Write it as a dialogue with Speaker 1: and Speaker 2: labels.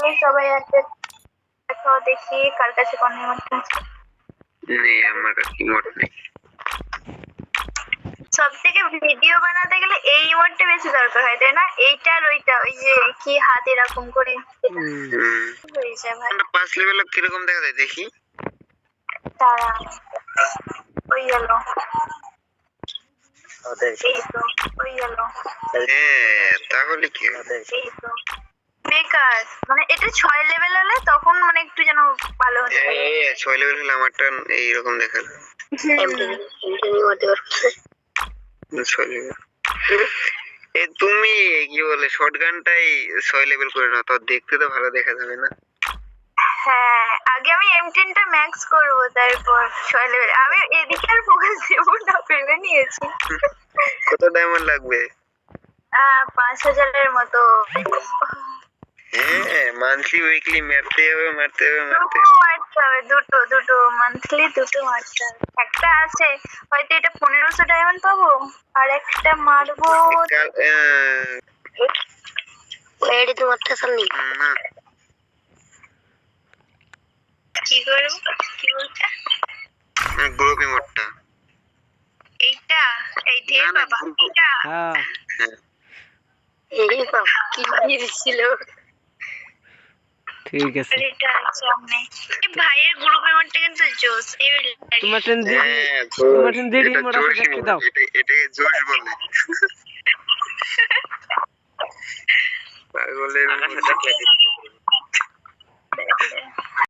Speaker 1: তাহলে সবাই একটা দেখাও দেখি কার কাছে কোন ইমোটটা আছে।
Speaker 2: নেই আমার কাছে ইমোট নেই।
Speaker 1: সব থেকে ভিডিও বানাতে গেলে এই ইমোটটা বেশি দরকার হয় তাই না? এইটা আর ওইটা ওই যে কি হাত এরকম করে হয়ে যায় ভাই।
Speaker 2: 5 লেভেল কিরকম দেখা যায় দেখি।
Speaker 1: তারা ওই গেল এই তো ওই গেল।
Speaker 2: হ্যাঁ তাহলে কি
Speaker 1: এই তো বেকার মানে এটা 6 লেভেল হলে তখন মানে একটু যেন ভালো হতো।
Speaker 2: 6 লেভেল হলে আমারটা এইরকম দেখালো। 6 লেভেল তুমি কি বলে শটগানটাই 6 লেভেল করে নাও, তো দেখতে তো ভালো দেখা যাবে না?
Speaker 1: হ্যাঁ আগে আমি M10টা ম্যাক্স করব তারপর 6 লেভেল। আমি এদিকে আর ফোকাস দেব না, ভেবে নিয়েছি।
Speaker 2: কত ডায়মন্ড লাগবে?
Speaker 1: 5000 এর মতো।
Speaker 2: হ্যাঁ মান্থলি উইকলি মারতে হবে।
Speaker 1: দুটো মান্থলি দুটো মারতে হবে। একটা আছে হয়তো এটা 1500 ডায়মন্ড পাবো, আর একটা মারবো এডি তো মারতে সামনে
Speaker 2: না
Speaker 1: কি করব কি বলতে
Speaker 2: গ্রুপ ইমোটটা
Speaker 1: এইটা এইটা বাবা এইটা
Speaker 3: হ্যাঁ
Speaker 1: এই বাবা কি দিয়েছিল।
Speaker 3: ঠিক আছে
Speaker 1: এটা সামনে এই ভাইয়ের গ্রুপ ইমোটটা কিন্তু জোস।
Speaker 3: তোমার টেন দিদি মোড়া দেখতে দাও।
Speaker 2: এটাকে জোশ বলে। পাগলের